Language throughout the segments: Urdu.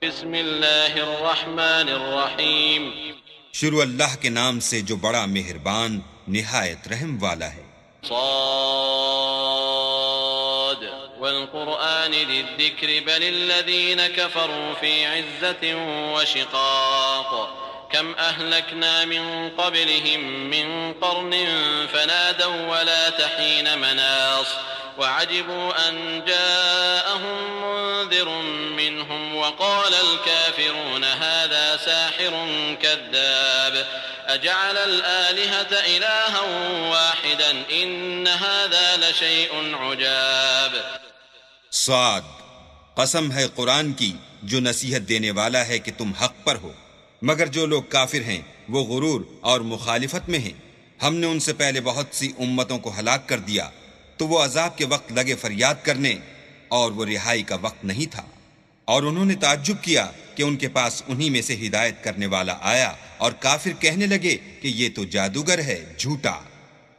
بسم اللہ الرحمن الرحیم شروع اللہ کے نام سے جو بڑا مہربان نہایت رحم والا ہے۔ صاد والقرآن للذکر بل الذین کفروا فی عزة وشقاق کم اہلکنا من قبلهم من قرن فنادوا ولا تحین مناص وعجبوا ان جاءهم منذر منهم وقال الكافرون هذا ساحر كذاب اجعل الآلهة إلها واحدا ان هذا لشيء عجاب۔ صاد، قسم ہے قرآن کی جو نصیحت دینے والا ہے کہ تم حق پر ہو، مگر جو لوگ کافر ہیں وہ غرور اور مخالفت میں ہیں۔ ہم نے ان سے پہلے بہت سی امتوں کو ہلاک کر دیا تو وہ عذاب کے وقت لگے فریاد کرنے اور وہ رہائی کا وقت نہیں تھا، اور انہوں نے تعجب کیا کہ ان کے پاس انہی میں سے ہدایت کرنے والا آیا، اور کافر کہنے لگے کہ یہ تو جادوگر ہے، جھوٹا،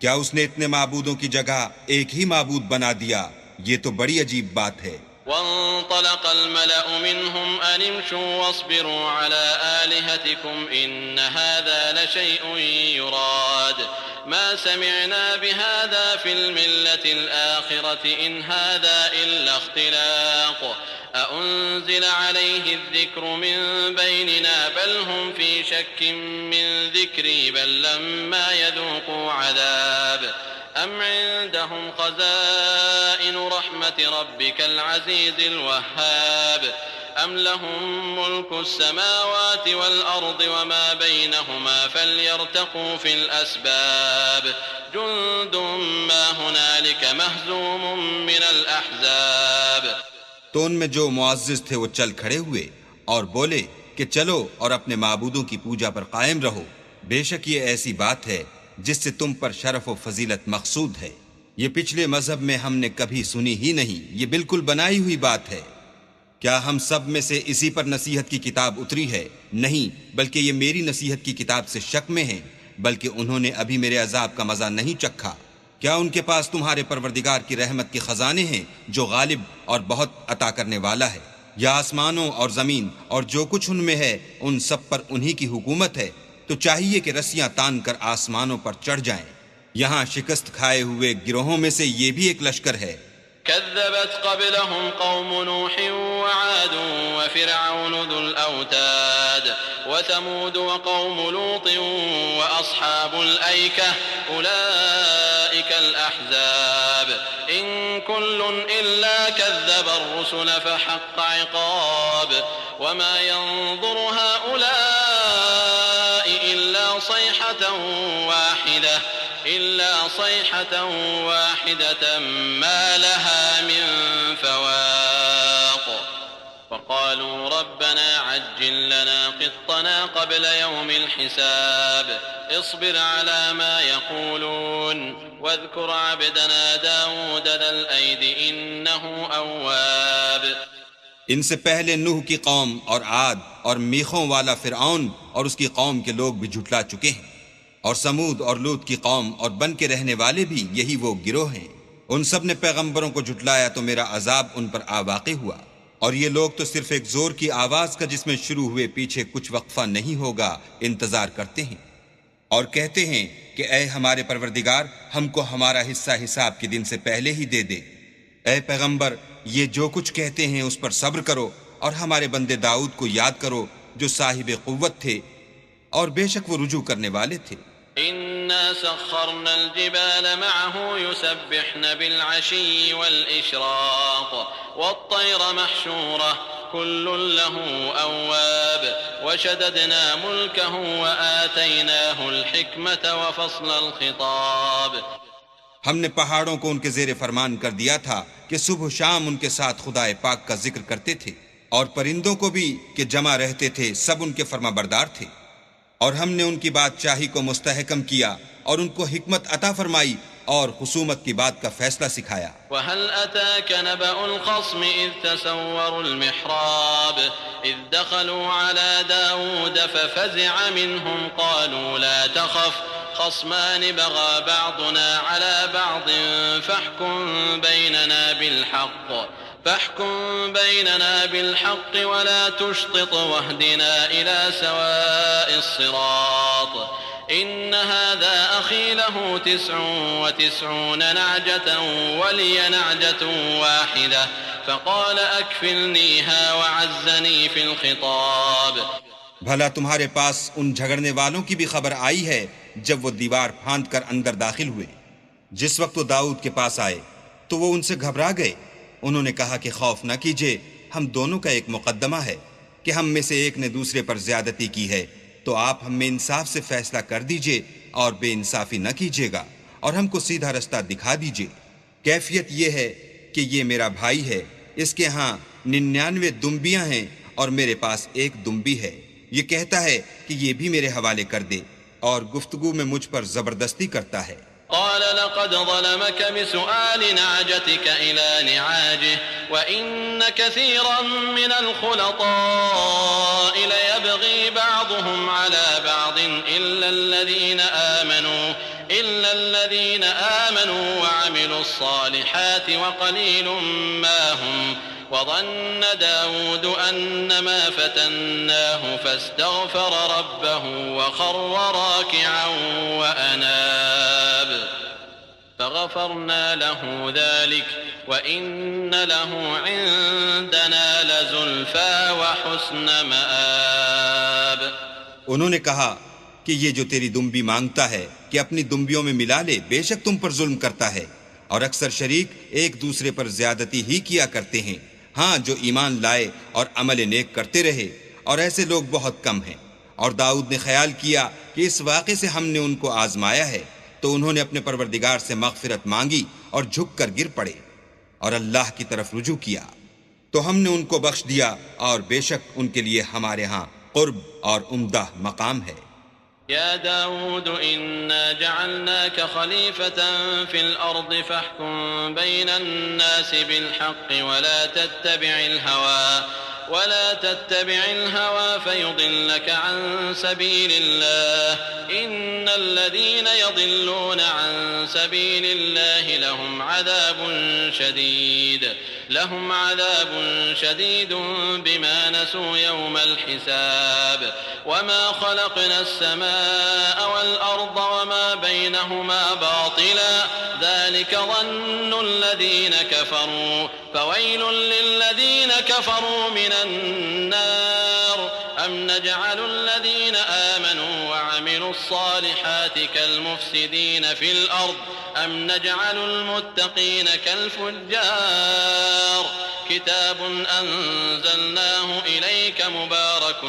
کیا اس نے اتنے معبودوں کی جگہ ایک ہی معبود بنا دیا؟ یہ تو بڑی عجیب بات ہے۔ وانطلق الملأ منهم أن امشوا واصبروا على آلهتكم إن هذا لشيء يراد ما سمعنا بهذا في الملة الآخرة إن هذا إلا اختلاق أأنزل عليه الذكر من بيننا بل هم في شك من ذكري بل لما يذوقوا عذاب أم عندهم خزائن رحمة ربك العزيز الوهاب أم لهم ملك السماوات والأرض وما بينهما فليرتقوا في الأسباب جند ما هنالك مهزوم من الأحزاب۔ تو ان میں جو معزز تھے وہ چل کھڑے ہوئے اور بولے کہ چلو اور اپنے معبودوں کی پوجا پر قائم رہو، بے شک یہ ایسی بات ہے جس سے تم پر شرف و فضیلت مقصود ہے، یہ پچھلے مذہب میں ہم نے کبھی سنی ہی نہیں، یہ بالکل بنائی ہوئی بات ہے۔ کیا ہم سب میں سے اسی پر نصیحت کی کتاب اتری ہے؟ نہیں، بلکہ یہ میری نصیحت کی کتاب سے شک میں ہیں، بلکہ انہوں نے ابھی میرے عذاب کا مزہ نہیں چکھا۔ کیا ان کے پاس تمہارے پروردگار کی رحمت کے خزانے ہیں جو غالب اور بہت عطا کرنے والا ہے؟ یا آسمانوں اور زمین اور جو کچھ ان میں ہے ان سب پر انہی کی حکومت ہے، تو چاہیے کہ رسیاں تان کر آسمانوں پر چڑھ جائیں۔ یہاں شکست کھائے ہوئے گروہوں میں سے یہ بھی ایک لشکر ہے۔ كذبت قبلهم قوم نوح وعاد وفرعون ذو الأوتاد وثمود وقوم لوط وأصحاب الأيكة أولئك الأحزاب إن كل إلا كذب الرسل فحق عقاب وما ينظر هؤلاء إلا صيحة واحدة ما لها من فواق وقالوا ربنا عجل لنا قطنا قبل يوم الحساب اصبر على ما يقولون واذكر عبدنا داود ذا الأيد إنه أواب۔ ان سے پہلے نوح کی قوم اور عاد اور میخوں والا فرعون اور اس کی قوم کے لوگ بھی جھٹلا چکے ہیں، اور سمود اور لوط کی قوم اور بن کے رہنے والے بھی یہی وہ گروہ ہیں۔ ان سب نے پیغمبروں کو جھٹلایا تو میرا عذاب ان پر واقع ہوا، اور یہ لوگ تو صرف ایک زور کی آواز کا جس میں شروع ہوئے پیچھے کچھ وقفہ نہیں ہوگا انتظار کرتے ہیں، اور کہتے ہیں کہ اے ہمارے پروردگار ہم کو ہمارا حصہ حساب کے دن سے پہلے ہی دے دے۔ اے پیغمبر یہ جو کچھ کہتے ہیں اس پر صبر کرو، اور ہمارے بندے داؤد کو یاد کرو جو صاحب قوت تھے اور بے شک وہ رجوع کرنے والے تھے۔ إنا سخرنا الجبال معه يسبحن بالعشي والإشراق والطير محشورة كل له أواب وشددنا ملكه وآتيناه الحكمة وفصل الخطاب۔ ہم نے پہاڑوں کو ان کے زیر فرمان کر دیا تھا کہ صبح و شام ان کے ساتھ خدائے پاک کا ذکر کرتے تھے، اور پرندوں کو بھی کہ جمع رہتے تھے، سب ان کے فرما بردار تھے، اور ہم نے ان کی بادشاہی کو مستحکم کیا اور ان کو حکمت عطا فرمائی اور خصومت کی بات کا فیصلہ سکھایا۔ وَهَلْ أَتَاكَ نَبَأُ الْخَصْمِ إِذْ تَسَوَّرُوا الْمِحْرَابَ إِذْ دَخَلُوا عَلَى دَاوُودَ فَفَزِعَ مِنْهُمْ قَالُوا لَا تَخَفْ خصمان بغى بعضنا على بعض فاحكم بيننا بالحق فاحكم بيننا بالحق ولا تشطط واهدنا إلى سواء الصراط إن هذا أخي له 99 نعجة ولي نعجة واحدة فقال أكفلنيها وعزني في الخطاب. بھلا تمہارے پاس ان جھگڑنے والوں کی بھی خبر آئی ہے جب وہ دیوار پھاند کر اندر داخل ہوئے؟ جس وقت وہ داؤد کے پاس آئے تو وہ ان سے گھبرا گئے. انہوں نے کہا کہ خوف نہ کیجیے، ہم دونوں کا ایک مقدمہ ہے کہ ہم میں سے ایک نے دوسرے پر زیادتی کی ہے، تو آپ ہم میں انصاف سے فیصلہ کر دیجئے اور بے انصافی نہ کیجیے گا اور ہم کو سیدھا رستہ دکھا دیجئے. کیفیت یہ ہے کہ یہ میرا بھائی ہے، اس کے ہاں 99 دمبیاں ہیں اور میرے پاس ایک دمبی ہے. یہ کہتا ہے کہ یہ بھی میرے حوالے کر دے اور گفتگو میں مجھ پر زبردستی کرتا ہے. قال لقد ظلمك بسؤال نعجتك إلى نعاجه وإن كثيرا من الخلطاء ليبغي بعضهم على بعض إلا الذين آمنوا وعملوا الصالحات وقليل ما هم وظن داود أنما فتناه فاستغفر ربه وخر راكعا وأناب فغفرنا له ذلك وإن له عندنا لزلفى وحسن مآب. انہوں نے کہا کہ یہ جو تیری دمبی مانگتا ہے کہ اپنی دمبیوں میں ملا لے، بے شک تم پر ظلم کرتا ہے اور اکثر شریک ایک دوسرے پر زیادتی ہی کیا کرتے ہیں. ہاں جو ایمان لائے اور عمل نیک کرتے رہے، اور ایسے لوگ بہت کم ہیں. اور داؤد نے خیال کیا کہ اس واقعے سے ہم نے ان کو آزمایا ہے، تو انہوں نے اپنے پروردگار سے مغفرت مانگی اور جھک کر گر پڑے اور اللہ کی طرف رجوع کیا، تو ہم نے ان کو بخش دیا، اور بے شک ان کے لیے ہمارے ہاں قرب اور عمدہ مقام ہے. يا داود إنا جعلناك خليفة في الأرض فاحكم بين الناس بالحق ولا تتبع الهوى فيضلك عن سبيل الله إن الذين يضلون عن سبيل الله لهم عذاب شديد بما نسوا يوم الحساب وما خلقنا السماء والأرض وما بينهما باطلا ذلك ظن الذين كفروا فويل للذين كفروا من النار أم نجعل الذين آمنوا وعملوا الصالحات كالمفسدين في الأرض أم نجعل المتقين كالفجار كتاب أنزلناه إليك مبارك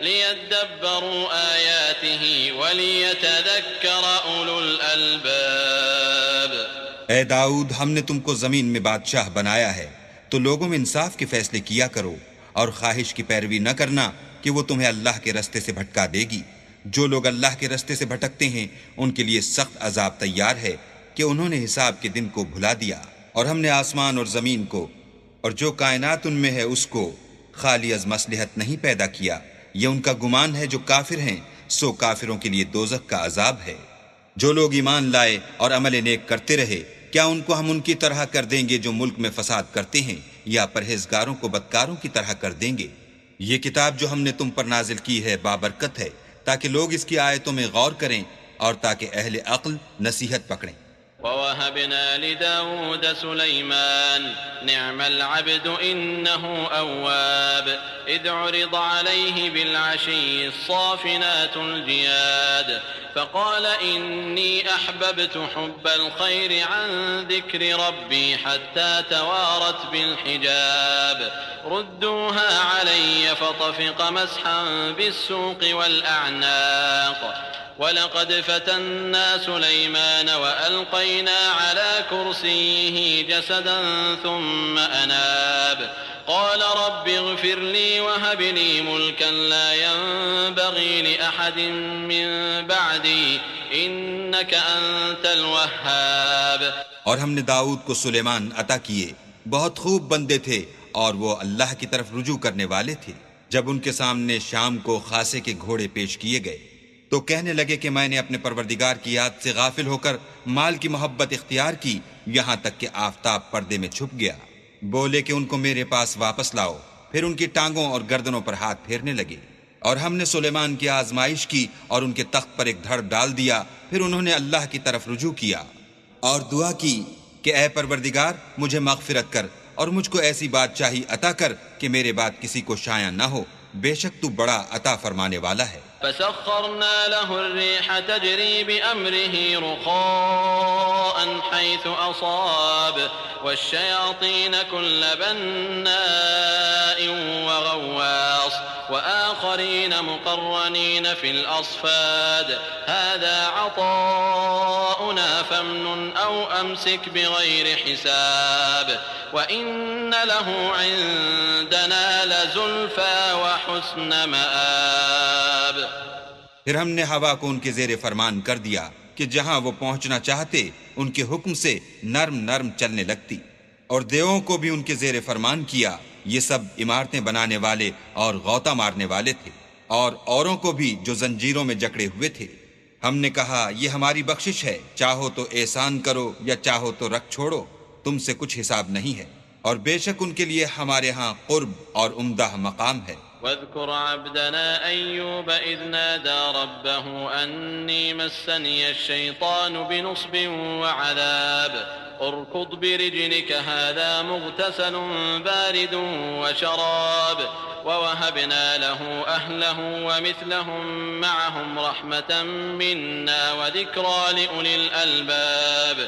ليدبروا آياته وليتذكر أولو الألباب. اے داؤد، ہم نے تم کو زمین میں بادشاہ بنایا ہے، تو لوگوں میں انصاف کے فیصلے کیا کرو اور خواہش کی پیروی نہ کرنا کہ وہ تمہیں اللہ کے رستے سے بھٹکا دے گی. جو لوگ اللہ کے رستے سے بھٹکتے ہیں ان کے لیے سخت عذاب تیار ہے کہ انہوں نے حساب کے دن کو بھلا دیا. اور ہم نے آسمان اور زمین کو اور جو کائنات ان میں ہے اس کو خالی از مصلحت نہیں پیدا کیا. یہ ان کا گمان ہے جو کافر ہیں، سو کافروں کے لیے دوزخ کا عذاب ہے. جو لوگ ایمان لائے اور عمل نیک کرتے رہے، کیا ان کو ہم ان کی طرح کر دیں گے جو ملک میں فساد کرتے ہیں، یا پرہیزگاروں کو بدکاروں کی طرح کر دیں گے؟ یہ کتاب جو ہم نے تم پر نازل کی ہے بابرکت ہے، تاکہ لوگ اس کی آیتوں میں غور کریں اور تاکہ اہل عقل نصیحت پکڑیں. ووهبنا لداود سليمان نعم العبد إنه أواب إذ عرض عليه بالعشي الصافنات الجياد فقال إني أحببت حب الخير عن ذكر ربي حتى توارت بالحجاب ردوها علي فطفق مسحا بالسوق والأعناق وَلَقَدْ فَتَنَّا سُلَيْمَانَ وَأَلْقَيْنَا عَلَى كُرْسِيِّهِ جَسَدًا ثُمَّ أَنَابَ قَالَ رَبِّ اغْفِرْ لِي وَهَبْ لِي مُلْكًا لَا يَنبَغِي لِأَحَدٍ مِّن بَعْدِي إِنَّكَ أَنتَ الْوَهَّابُ. اور ہم نے داؤد کو سلیمان عطا کیے، بہت خوب بندے تھے اور وہ اللہ کی طرف رجوع کرنے والے تھے. جب ان کے سامنے شام کو خاصے کے گھوڑے پیش کیے گئے تو تو کہنے لگے کہ میں نے اپنے پروردگار کی یاد سے غافل ہو کر مال کی محبت اختیار کی، یہاں تک کہ آفتاب پردے میں چھپ گیا۔ بولے کہ ان کو میرے پاس واپس لاؤ، پھر ان کی ٹانگوں اور گردنوں پر ہاتھ پھیرنے لگے۔ اور ہم نے سلیمان کی آزمائش کی اور ان کے تخت پر ایک دھڑ ڈال دیا، پھر انہوں نے اللہ کی طرف رجوع کیا اور دعا کی کہ اے پروردگار مجھے مغفرت کر اور مجھ کو ایسی بادشاہی عطا کر کہ میرے بعد کسی کو شایع نہ ہو، بے شک تو بڑا عطا فرمانے والا ہے۔ فسخرنا له الريح تجري بأمره رخاء حيث أصاب والشياطين كل بناء وغواص وآخرين مقرنين في الأصفاد هذا عطاؤنا فامنن أو أمسك بغير حساب وإن له عندنا لزلفى وحسن مآب۔ پھر ہم نے ہوا کو ان کے زیر فرمان کر دیا کہ جہاں وہ پہنچنا چاہتے ان کے حکم سے نرم نرم چلنے لگتی، اور دیووں کو بھی ان کے زیر فرمان کیا، یہ سب عمارتیں بنانے والے اور غوطہ مارنے والے تھے، اور اوروں کو بھی جو زنجیروں میں جکڑے ہوئے تھے۔ ہم نے کہا یہ ہماری بخشش ہے، چاہو تو احسان کرو یا چاہو تو رکھ چھوڑو، تم سے کچھ حساب نہیں ہے، اور بے شک ان کے لیے ہمارے ہاں قرب اور عمدہ مقام ہے۔ واذكر عبدنا أيوب إذ نادى ربه أني مسني الشيطان بنصب وعذاب اركض برجلك هذا مغتسل بارد وشراب ووهبنا له أهله ومثلهم معهم رحمة منا وذكرى لأولي الألباب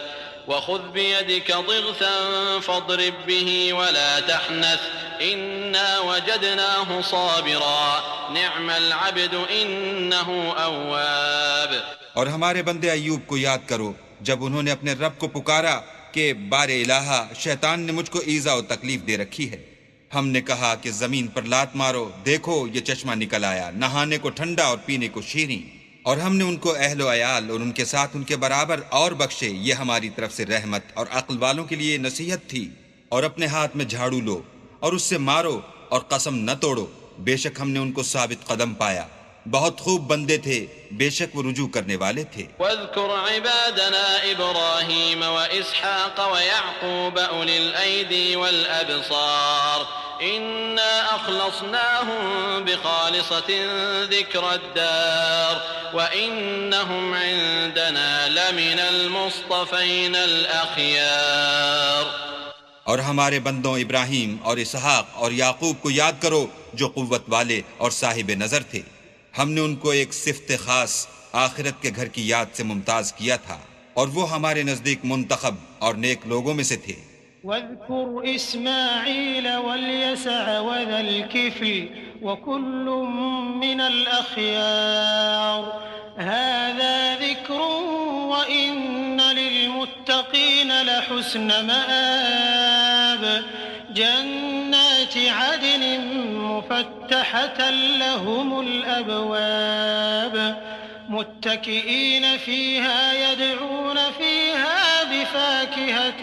وخذ بيدك ضغثا فاضرب به ولا تحنث إنا وجدناه صابرا نعم العبد إنه أواب۔ اور ہمارے بندے ایوب کو یاد کرو جب انہوں نے اپنے رب کو پکارا کہ بار الہا شیطان نے مجھ کو ایذا و تکلیف دے رکھی ہے۔ ہم نے کہا کہ زمین پر لات مارو، دیکھو یہ چشمہ نکل آیا، نہانے کو ٹھنڈا اور پینے کو شیریں، اور ہم نے ان کو اہل و عیال اور ان کے ساتھ ان کے برابر اور بخشے، یہ ہماری طرف سے رحمت اور عقل والوں کے لیے نصیحت تھی۔ اور اپنے ہاتھ میں جھاڑو لو اور اس سے مارو اور قسم نہ توڑو، بے شک ہم نے ان کو ثابت قدم پایا، بہت خوب بندے تھے، بے شک وہ رجوع کرنے والے تھے۔ واذكر عبادنا إبراهيم وإسحاق ويعقوب أولي الأيدي والأبصار إنا أخلصناهم بخالصة ذكر الدار وإنهم عندنا لمن المصطفين الأخيار۔ اور ہمارے بندوں ابراہیم اور اسحاق اور یعقوب کو یاد کرو جو قوت والے اور صاحب نظر تھے، ہم نے ان کو ایک صفت خاص آخرت کے گھر کی یاد سے ممتاز کیا تھا، اور وہ ہمارے نزدیک منتخب اور نیک لوگوں میں سے تھے۔ واذكر إسماعيل واليسع وذا الكفل وكل من الأخيار هذا ذكر وإن للمتقين لحسن مآب جنات عدن مفتحة لهم الأبواب متكئين فيها يدعون فيها بفاكهة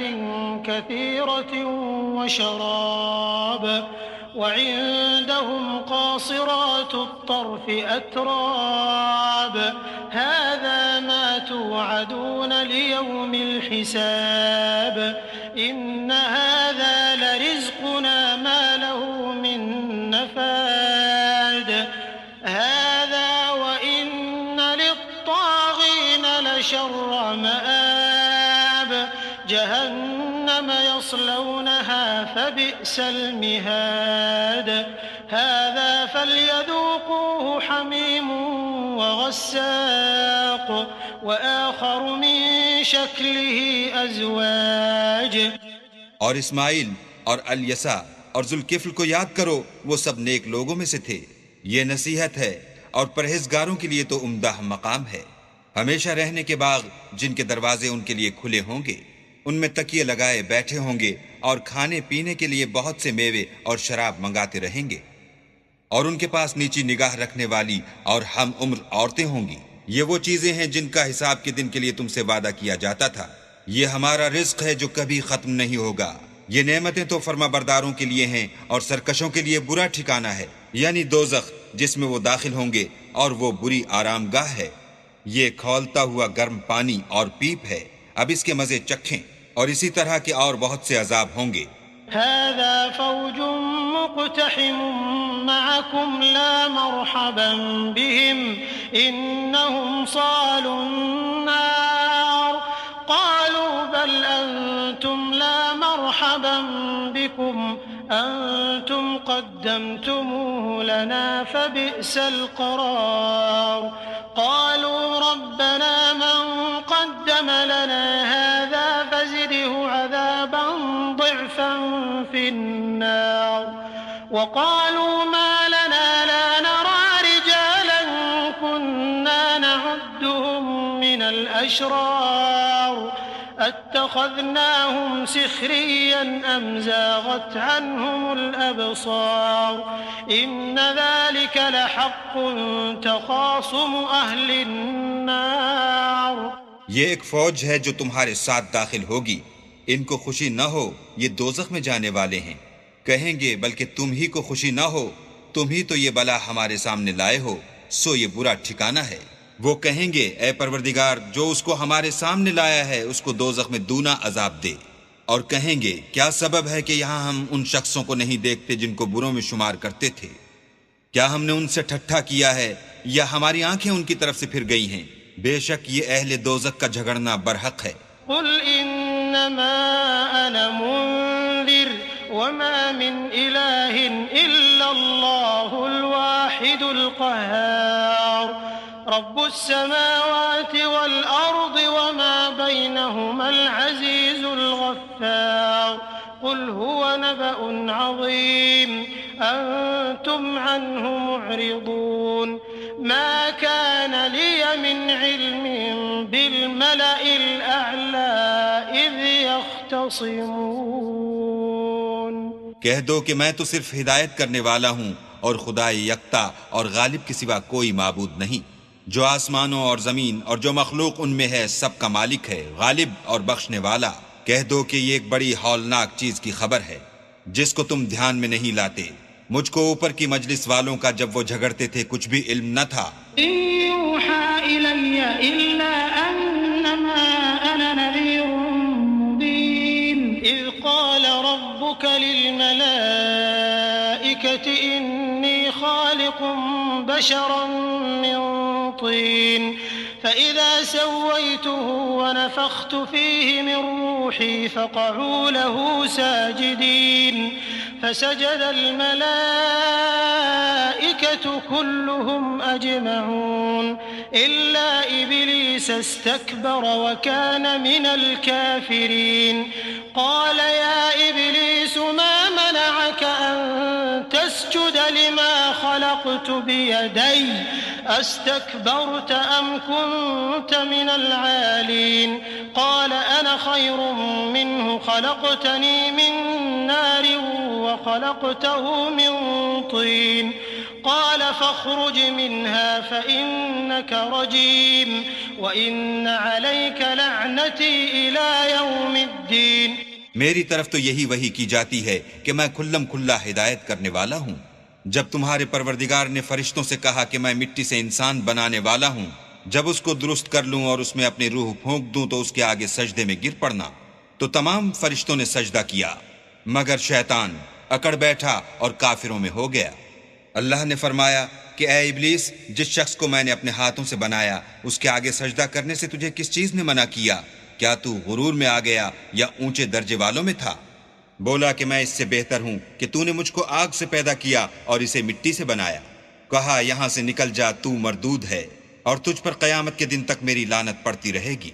كثيرة وشراب وعندهم قاصرات الطرف أتراب هذا ما توعدون ليوم الحساب إن هذا لرزقنا ما له من نفاد هذا وإن للطاغين لشر مآب جهنم يصلونها فبئس المهاد هذا فليذوقوه حميم وغساق وآخر من شكله أزواج۔ اور اسماعیل اور الیسع اور ذوالکفل کو یاد کرو، وہ سب نیک لوگوں میں سے تھے، یہ نصیحت ہے اور پرہیزگاروں کے لیے تو عمدہ مقام ہے۔ ہمیشہ رہنے کے باغ جن کے دروازے ان کے لیے کھلے ہوں گے، ان میں تکیے لگائے بیٹھے ہوں گے، اور کھانے پینے کے لیے بہت سے میوے اور شراب منگاتے رہیں گے، اور ان کے پاس نیچی نگاہ رکھنے والی اور ہم عمر عورتیں ہوں گی۔ یہ وہ چیزیں ہیں جن کا حساب کے دن کے لیے تم سے وعدہ کیا جاتا تھا، یہ ہمارا رزق ہے جو کبھی ختم نہیں ہوگا۔ یہ نعمتیں تو فرما برداروں کے لیے ہیں اور سرکشوں کے لیے برا ٹھکانہ ہے، یعنی دوزخ جس میں وہ داخل ہوں گے، اور وہ بری آرام گاہ ہے۔ یہ کھولتا ہوا گرم پانی اور پیپ ہے، اب اس کے مزے چکھیں، اور اسی طرح کے اور بہت سے عذاب ہوں گے۔ هذا فوج مقتحم معكم لا مرحبا بهم إنهم صالوا النار قالوا بل أنتم لا مرحبا بكم أنتم قدمتموه لنا فبئس القرار قالوا ربنا من قدم لنا هذا فزده عذابا ضعفا في النار وقالوا ما لنا لا نرى رجالا كنا نعدهم من الأشرار اتخذناهم سخريا أم زاغت عنهم الأبصار إن ذلك لحق تخاصم أهل النار۔ یہ ایک فوج ہے جو تمہارے ساتھ داخل ہوگی، ان کو خوشی نہ ہو، یہ دوزخ میں جانے والے ہیں۔ کہیں گے بلکہ تم ہی کو خوشی نہ ہو، تم ہی تو یہ بلا ہمارے سامنے لائے ہو، سو یہ برا ٹھکانہ ہے۔ وہ کہیں گے اے پروردگار، جو اس کو ہمارے سامنے لایا ہے اس کو دوزخ میں دونا عذاب دے۔ اور کہیں گے کیا سبب ہے کہ یہاں ہم ان شخصوں کو نہیں دیکھتے جن کو بروں میں شمار کرتے تھے؟ کیا ہم نے ان سے ٹھٹھا کیا ہے یا ہماری آنکھیں ان کی طرف سے پھر گئی ہیں؟ بے شک یہ اہل دوزخ کا جھگڑنا برحق ہے۔ قل انما انا منذر وما من اله الا الله الواحد القهار رب السماوات والارض وما بينهما العزيز الغفار قل هو نبأ عظيم أنتم عنه معرضون ما كان لي من علم بالملأ الأعلى إذ يختصمون۔ کہہ دو کہ میں تو صرف ہدایت کرنے والا ہوں، اور خدا یکتا اور غالب کے سوا کوئی معبود نہیں، جو آسمانوں اور زمین اور جو مخلوق ان میں ہے سب کا مالک ہے، غالب اور بخشنے والا۔ کہہ دو کہ یہ ایک بڑی ہولناک چیز کی خبر ہے جس کو تم دھیان میں نہیں لاتے۔ مجھ کو اوپر کی مجلس والوں کا جب وہ جھگڑتے تھے کچھ بھی علم نہ تھا۔ إن يوحى إلي إلا أنما أنا نذير مبين إذ قال ربك للملائكة إني خالق بشرا من طين فإذا سويته ونفخت فيه من روحي فقعوا له ساجدين فسجد الملائكة كلهم أجمعون إلا إبليس استكبر وكان من الكافرين قال يا إبليس ما منعك أن تسجد لما خلقت بيدي أستكبرت أم كنت من العالين قال أنا خير منه خلقتني من نار وخلقته من طين قال فاخرج منها فإنك رجيم وإن عليك لعنتي إلى يوم الدين۔ میری طرف تو یہی وحی کی جاتی ہے کہ میں کھلم کھلا ہدایت کرنے والا ہوں۔ جب تمہارے پروردگار نے فرشتوں سے کہا کہ میں مٹی سے انسان بنانے والا ہوں، جب اس کو درست کر لوں اور اس میں اپنی روح پھونک دوں تو اس کے آگے سجدے میں گر پڑنا، تو تمام فرشتوں نے سجدہ کیا مگر شیطان اکڑ بیٹھا اور کافروں میں ہو گیا۔ اللہ نے فرمایا کہ اے ابلیس، جس شخص کو میں نے اپنے ہاتھوں سے بنایا اس کے آگے سجدہ کرنے سے تجھے کس چیز نے منع کیا؟ کیا تو غرور میں آ گیا یا اونچے درجے والوں میں تھا؟ بولا کہ میں اس سے بہتر ہوں کہ تو نے مجھ کو آگ سے پیدا کیا اور اسے مٹی سے بنایا۔ کہا یہاں سے نکل جا، تو مردود ہے اور تجھ پر قیامت کے دن تک میری لعنت پڑتی رہے گی۔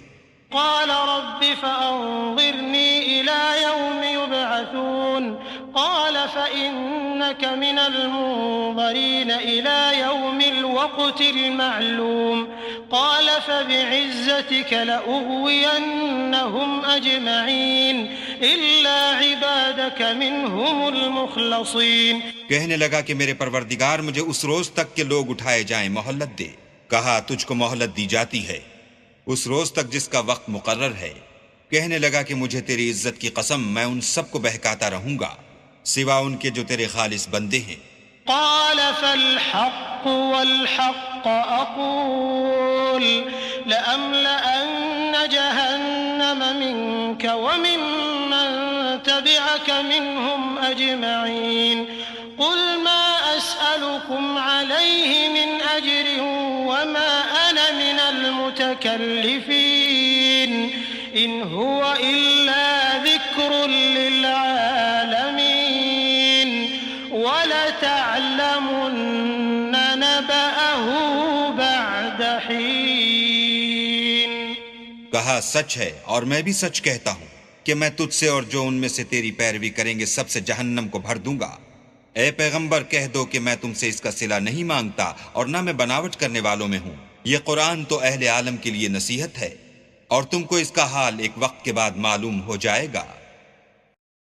قال رب فأنظرني إلى يوم يبعثون قال فإنك من المنظرين إلى يوم الوقت المعلوم قال فبعزتك لأغوينهم أجمعين إلا عبادك منهم المخلصين۔ کہنے لگا کہ میرے پروردگار مجھے اس روز تک کہ لوگ اٹھائے جائیں مہلت دے۔ کہا تجھ کو مہلت دی جاتی ہے اس روز تک جس کا وقت مقرر ہے۔ کہنے لگا کہ مجھے تیری عزت کی قسم میں ان سب کو بہکاتا رہوں گا سوا ان کے جو تیرے خالص بندے ہیں۔ قال فالحق والحق أقول لأملأن جهنم منك وممن تبعك منهم أجمعين قل ما أسألكم عليه من أجر وما أنا من المتكلفين إن هو إلا ذكر للعالمين وَلَتَعْلَمُنَّ نَبَأَهُ بَعْدَ حِينٍ۔ کہا سچ ہے اور میں بھی سچ کہتا ہوں کہ میں تجھ سے اور جو ان میں سے تیری پیروی کریں گے سب سے جہنم کو بھر دوں گا۔ اے پیغمبر کہہ دو کہ میں تم سے اس کا صلہ نہیں مانگتا اور نہ میں بناوٹ کرنے والوں میں ہوں۔ یہ قرآن تو اہل عالم کے لیے نصیحت ہے اور تم کو اس کا حال ایک وقت کے بعد معلوم ہو جائے گا۔